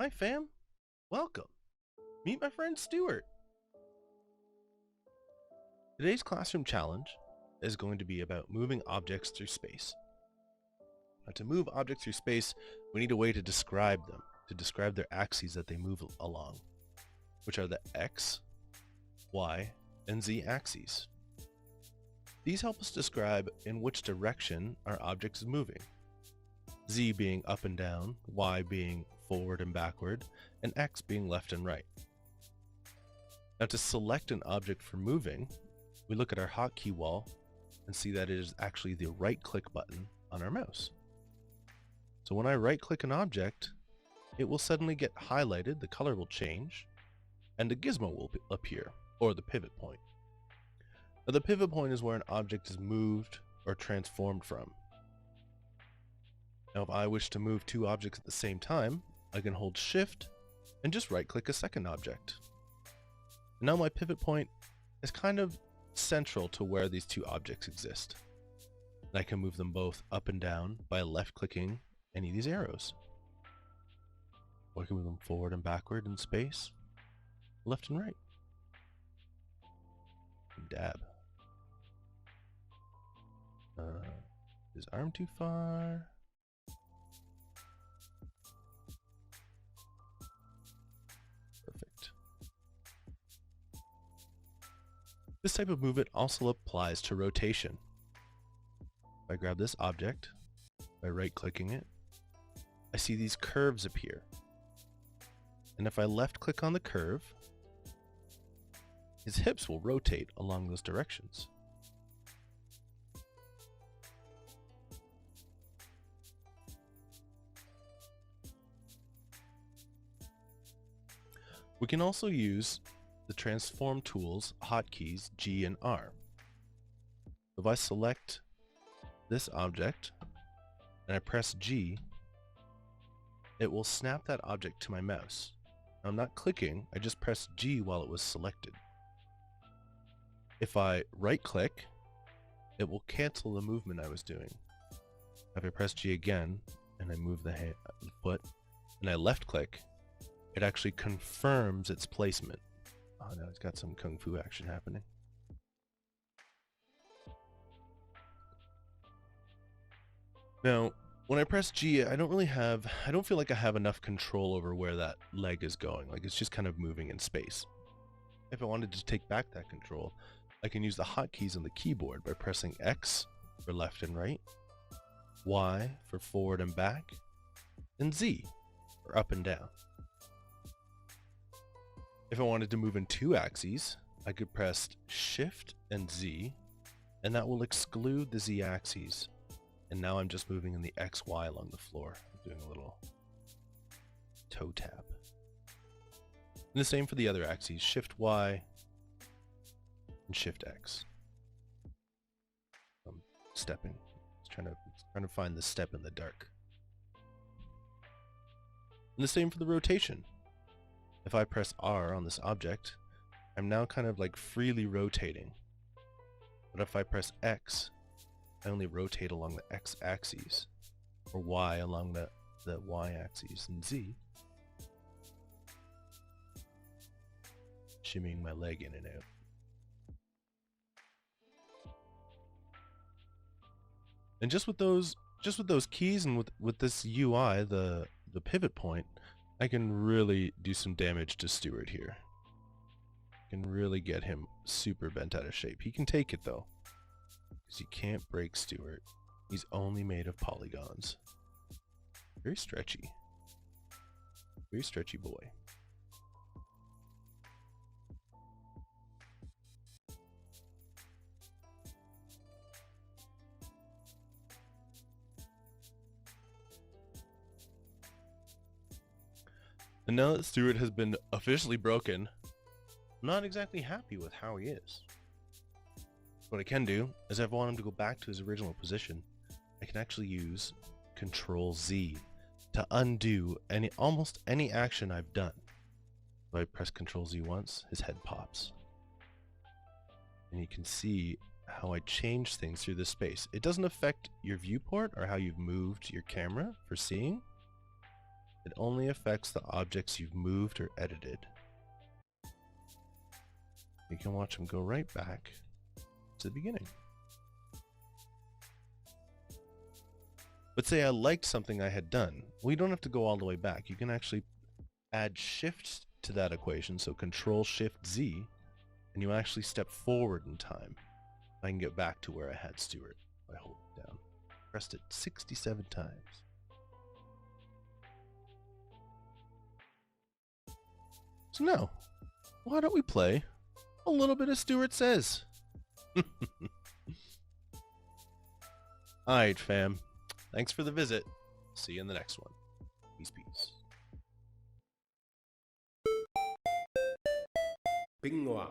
Hi fam, welcome. Meet my friend Stuart. Today's classroom challenge is going to be about moving objects through space. Now, to move objects through space, we need a way to describe them, to describe their axes that they move along, which are the X, Y, and Z axes. These help us describe in which direction our object is moving, Z being up and down, Y being forward and backward, and X being left and right. Now to select an object for moving, we look at our hotkey wall and see that it is actually the right click button on our mouse. So when I right click an object, it will suddenly get highlighted, the color will change, and a gizmo will appear, or the pivot point. Now the pivot point is where an object is moved or transformed from. Now if I wish to move two objects at the same time, I can hold Shift and just right click a second object. And now my pivot point is kind of central to where these two objects exist. And I can move them both up and down by left clicking any of these arrows. Or I can move them forward and backward in space, left and right. And dab. Is arm too far? Perfect. This type of movement also applies to rotation. If I grab this object, by right-clicking it, I see these curves appear. And if I left-click on the curve, his hips will rotate along those directions. We can also use the transform tools hotkeys G and R. If I select this object and I press G, it will snap that object to my mouse. Now I'm not clicking, I just pressed G while it was selected. If I right click, it will cancel the movement I was doing. If I press G again and I move the foot and I left click, it actually confirms its placement. Oh, now it's got some kung fu action happening. Now, when I press G, I don't feel like I have enough control over where that leg is going. Like it's just kind of moving in space. If I wanted to take back that control, I can use the hotkeys on the keyboard by pressing X for left and right, Y for forward and back, and Z for up and down. If I wanted to move in two axes, I could press Shift and Z, and that will exclude the Z axes. And now I'm just moving in the XY along the floor. I'm doing a little toe tap. And the same for the other axes, Shift Y and Shift X. I'm stepping. Trying to find the step in the dark. And the same for the rotation. If I press R on this object, I'm now kind of like freely rotating. But if I press X, I only rotate along the X axis, or Y along the Y axis, and Z, shimmying my leg in and out. And just with those keys and with this UI, the pivot point, I can really do some damage to Stuart here. I can really get him super bent out of shape. He can take it though, because you can't break Stuart. He's only made of polygons. Very stretchy. Very stretchy boy. And now that Stuart has been officially broken, I'm not exactly happy with how he is. What I can do is if I want him to go back to his original position, I can actually use Control Z to undo almost any action I've done. If I press Control Z once, his head pops. And you can see how I change things through this space. It doesn't affect your viewport or how you've moved your camera for seeing. It only affects the objects you've moved or edited. You can watch them go right back to the beginning. But say I liked something I had done. Well, you don't have to go all the way back. You can actually add shifts to that equation. So Control Shift Z, and you actually step forward in time. I can get back to where I had Stuart by holding it down. Pressed it 67 times. So now, why don't we play a little bit of Stuart Says? Alright, fam. Thanks for the visit. See you in the next one. Peace, peace. Bingoa.